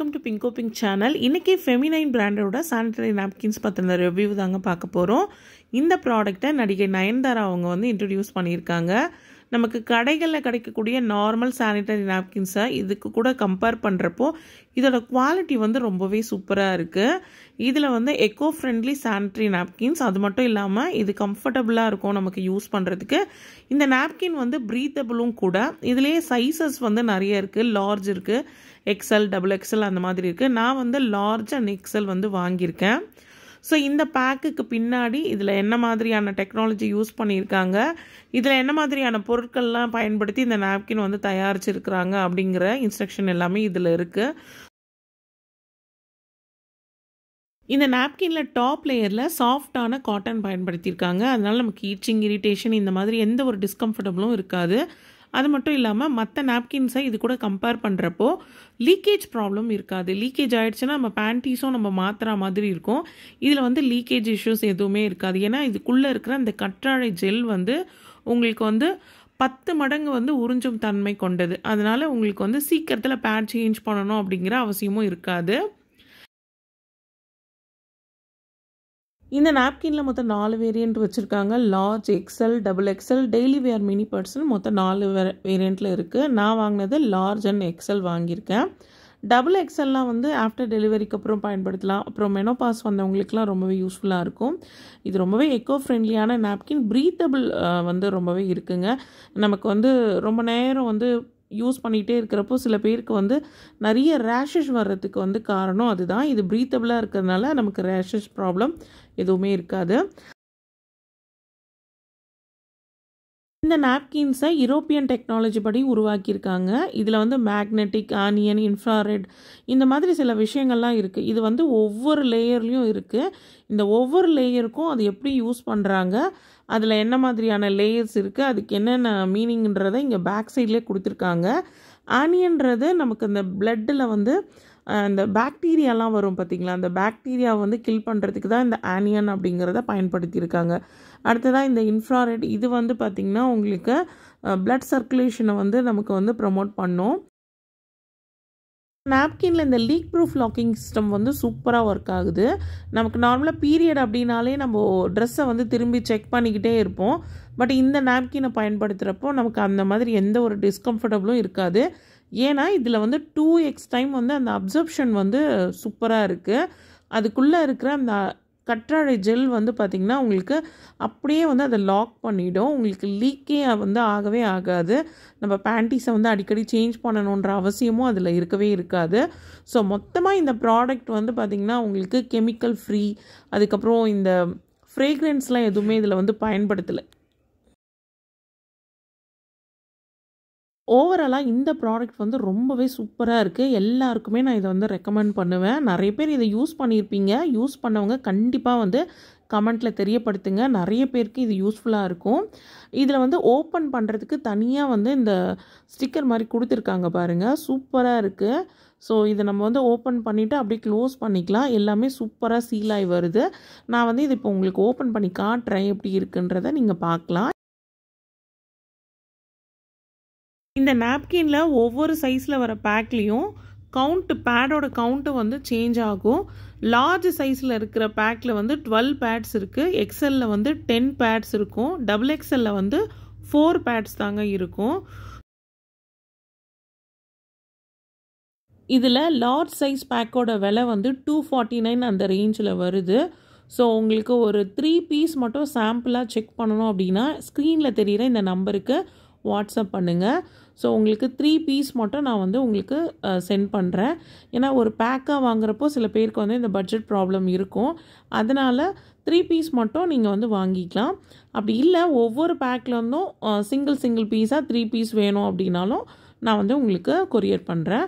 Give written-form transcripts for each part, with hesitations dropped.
Welcome to Bingo pink channel. இன்றைக்கி feminine பிராண்டோட sanitary napkins பற்றின ரிவ்யூ தாங்க பார்க்க போகிறோம். இந்த ப்ராடக்டை நடிகை நயன்தாரா அவங்க வந்து இன்ட்ரடியூஸ் பண்ணியிருக்காங்க. நமக்கு கடைகளில் கிடைக்கக்கூடிய நார்மல் சானிட்டரி நாப்கின்ஸை இதுக்கு கூட கம்பேர் பண்ணுறப்போ இதோட குவாலிட்டி வந்து ரொம்பவே சூப்பராக இருக்குது. இதில் வந்து எக்கோ ஃப்ரெண்ட்லி சானிட்டரி நாப்கின்ஸ், அது மட்டும் இல்லாமல் இது கம்ஃபர்டபுளாக இருக்கும் நமக்கு யூஸ் பண்ணுறதுக்கு. இந்த நாப்கின் வந்து ப்ரீத்தபிளும் கூட. இதுலேயே சைஸஸ் வந்து நிறைய இருக்குது. லார்ஜ் இருக்குது, எக்ஸ்எல், டபுள் எக்ஸ்எல் அந்த மாதிரி இருக்குது. நான் வந்து லார்ஜ் அண்ட் எக்ஸ்எல் வந்து வாங்கியிருக்கேன். ஸோ இந்த பேக்குக்கு பின்னாடி இதில் என்ன மாதிரியான டெக்னாலஜி யூஸ் பண்ணியிருக்காங்க, இதில் என்ன மாதிரியான பொருட்கள்லாம் பயன்படுத்தி இந்த நாப்கின் வந்து தயாரிச்சிருக்கிறாங்க அப்படிங்கிற இன்ஸ்ட்ரக்ஷன் எல்லாமே இதில் இருக்குது. இந்த நாப்கினில் டாப் லேயரில் சாஃப்டான காட்டன் பயன்படுத்தியிருக்காங்க. அதனால் நமக்கு ஈச்சிங், இரிட்டேஷன் இந்த மாதிரி எந்த ஒரு டிஸ்கம்ஃபர்டபுளும் இருக்காது. அது மட்டும் இல்லாமல் மற்ற நாப்கின்ஸை இது கூட கம்பேர் பண்ணுறப்போ லீக்கேஜ் ப்ராப்ளம் இருக்காது. லீக்கேஜ் ஆகிடுச்சுன்னா நம்ம பேண்டீஸும் நம்ம மாற்றுற மாதிரி இருக்கும். இதில் வந்து லீக்கேஜ் இஷ்யூஸ் எதுவுமே இருக்காது. ஏன்னா இதுக்குள்ளே இருக்கிற அந்த கற்றாழை ஜெல் வந்து உங்களுக்கு வந்து 10 மடங்கு வந்து உறிஞ்சும் தன்மை கொண்டது. அதனால் உங்களுக்கு வந்து சீக்கிரத்தில் பேட் சேஞ்ச் பண்ணணும் அப்படிங்கிற அவசியமும் இருக்காது. இந்த நாப்கினில் மொத்தம் 4 வேரியண்ட் வச்சுருக்காங்க. Large, XL, double XL, daily வேர், மினி பர்சன், மொத்தம் 4 வேரியண்ட்டில் இருக்குது. நான் வாங்கினது லார்ஜ் அண்ட் எக்ஸ்எல் வாங்கியிருக்கேன். டபுள் எக்ஸ்எல்லாம் வந்து ஆஃப்டர் டெலிவரிக்கு அப்புறம் பயன்படுத்தலாம். அப்புறம் மெனோபாஸ் வந்தவங்களுக்குலாம் ரொம்பவே யூஸ்ஃபுல்லாக இருக்கும். இது ரொம்பவே எக்கோ ஃப்ரெண்ட்லியான நாப்கின். ப்ரீத்தபிள் வந்து ரொம்பவே இருக்குங்க. நமக்கு வந்து ரொம்ப நேரம் வந்து யூஸ் பண்ணிகிட்டே இருக்கிறப்போ சில பேருக்கு வந்து நிறைய ரேஷஸ் வர்றதுக்கு வந்து காரணம் அதுதான். இது ப்ரீத்தபிளாக இருக்கிறதுனால நமக்கு ரேஷஸ் ப்ராப்ளம் எதுவுமே இருக்காது. இந்த நாப்கின்ஸை யூரோப்பியன் டெக்னாலஜி படி உருவாக்கியிருக்காங்க. இதில் வந்து மேக்னெட்டிக், ஆனியன், இன்ஃப்ராரெட் இந்த மாதிரி சில விஷயங்கள்லாம் இருக்குது. இது வந்து ஒவ்வொரு லேயர்லேயும் இருக்குது. இந்த ஒவ்வொரு லேயருக்கும் அது எப்படி யூஸ் பண்ணுறாங்க, அதில் என்ன மாதிரியான லேயர்ஸ் இருக்குது, அதுக்கு என்னென்ன மீனிங்ன்றதை இங்கே பேக் சைட்லேயே கொடுத்துருக்காங்க. ஆனியன்றது நமக்கு இந்த பிளட்டில் வந்து இந்த பாக்டீரியாலாம் வரும் பார்த்திங்களா, அந்த பாக்டீரியா வந்து கில் பண்ணுறதுக்கு தான் இந்த ஆனியன் அப்படிங்கிறத பயன்படுத்தியிருக்காங்க. அடுத்ததாக இந்த இன்ஃப்ராரெட், இது வந்து பார்த்திங்கன்னா உங்களுக்கு பிளட் சர்க்குலேஷனை வந்து நமக்கு வந்து ப்ரமோட் பண்ணும். நாப்கினில் இந்த லீக் ப்ரூஃப் லாக்கிங் சிஸ்டம் வந்து சூப்பராக ஒர்க் ஆகுது. நமக்கு நார்மலாக பீரியட் அப்படின்னாலே நம்ம ட்ரெஸ்ஸை வந்து திரும்பி செக் பண்ணிக்கிட்டே இருப்போம். பட் இந்த நாப்கினை பயன்படுத்துகிறப்போ நமக்கு அந்த மாதிரி எந்த ஒரு டிஸ்கம்ஃபர்டபுளும் இருக்காது. ஏன்னா இதில் வந்து 2x டைம் வந்து அந்த அப்சர்ப்ஷன் வந்து சூப்பராக இருக்குது. அதுக்குள்ளே இருக்கிற அந்த கற்றாழை ஜெல் வந்து பார்த்திங்கன்னா உங்களுக்கு அப்படியே வந்து அதை லாக் பண்ணிவிடும். உங்களுக்கு லீக்கே வந்து ஆகவே ஆகாது. நம்ம பேண்டீஸை வந்து அடிக்கடி சேஞ்ச் பண்ணணுன்ற அவசியமும் அதில் இருக்கவே இருக்காது. ஸோ மொத்தமாக இந்த ப்ராடக்ட் வந்து பார்த்திங்கன்னா உங்களுக்கு கெமிக்கல் ஃப்ரீ, அதுக்கப்புறம் இந்த ஃப்ரேக்ரன்ஸ்லாம் எதுவுமே இதில் வந்து பயன்படுத்தலை. ஓவராலாக இந்த ப்ராடக்ட் வந்து ரொம்பவே சூப்பராக இருக்குது. எல்லாருக்குமே நான் இதை வந்து ரெக்கமெண்ட் பண்ணுவேன். நிறைய பேர் இதை யூஸ் பண்ணியிருப்பீங்க. யூஸ் பண்ணவங்க கண்டிப்பாக வந்து கமெண்ட்டில் தெரியப்படுத்துங்க. நிறைய பேருக்கு இது யூஸ்ஃபுல்லாக இருக்கும். இதில் வந்து ஓப்பன் பண்ணுறதுக்கு தனியாக வந்து இந்த ஸ்டிக்கர் மாதிரி கொடுத்துருக்காங்க பாருங்கள், சூப்பராக இருக்குது. ஸோ இதை நம்ம வந்து ஓப்பன் பண்ணிவிட்டு அப்படியே க்ளோஸ் பண்ணிக்கலாம். எல்லாமே சூப்பராக சீல் ஆகி வருது. நான் வந்து இது இப்போ உங்களுக்கு ஓப்பன் பண்ணி காட்டுறேன் எப்படி இருக்குன்றதை நீங்கள் பார்க்கலாம். இந்த நாப்கினில் ஒவ்வொரு சைஸில் வர பேக்லேயும் பேடோட கவுண்ட்டு வந்து சேஞ்ச் ஆகும். லார்ஜ் சைஸில் இருக்கிற பேக்கில் வந்து 12 பேட்ஸ் இருக்குது. எக்ஸ்எல்லில் வந்து 10 பேட்ஸ் இருக்கும். டபுள் எக்ஸ்எல்லில் வந்து 4 பேட்ஸ் தாங்க இருக்கும். இதில் லார்ஜ் சைஸ் பேக்கோட விலை வந்து 249 அந்த ரேஞ்சில் வருது. ஸோ உங்களுக்கு ஒரு 3 பீஸ் மட்டும் சாம்பிளாக செக் பண்ணணும் அப்படின்னா ஸ்க்ரீனில் தெரிகிற இந்த நம்பருக்கு வாட்ஸ்அப் பண்ணுங்கள். ஸோ உங்களுக்கு 3 பீஸ் மட்டும் நான் வந்து உங்களுக்கு சென்ட் பண்ணுறேன். ஏன்னா ஒரு பேக்காக வாங்குறப்போ சில பேருக்கு வந்து இந்த பட்ஜெட் ப்ராப்ளம் இருக்கும். அதனால் 3 பீஸ் மட்டும் நீங்கள் வந்து வாங்கிக்கலாம். அப்படி இல்லை ஒவ்வொரு பேக்லேருந்தும் சிங்கிள் பீஸாக 3 பீஸ் வேணும் அப்படின்னாலும் நான் வந்து உங்களுக்கு கொரியர் பண்ணுறேன்.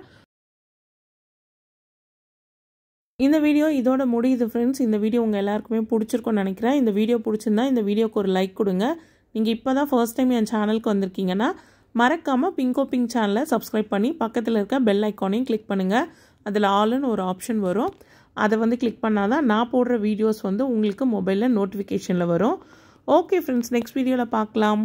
இந்த வீடியோ இதோட முடியுது ஃப்ரெண்ட்ஸ். இந்த வீடியோ உங்கள் எல்லாருக்குமே பிடிச்சிருக்கும்னு நினைக்கிறேன். இந்த வீடியோ பிடிச்சிருந்தா இந்த வீடியோக்கு ஒரு லைக் கொடுங்க. நீங்கள் இப்போ தான் ஃபர்ஸ்ட் டைம் என் சேனலுக்கு வந்திருக்கீங்கன்னா மறக்காமல் பிங்கோ பிங்க் சேனலை சப்ஸ்கிரைப் பண்ணி பக்கத்தில் இருக்க பெல் ஐக்கானையும் கிளிக் பண்ணுங்கள். அதில் ஆல்னு ஒரு ஆப்ஷன் வரும். அதை வந்து கிளிக் பண்ணால் தான் நான் போடுற வீடியோஸ் வந்து உங்களுக்கு மொபைலில் நோட்டிஃபிகேஷனில் வரும். ஓகே ஃப்ரெண்ட்ஸ், நெக்ஸ்ட் வீடியோவில் பார்க்கலாம்.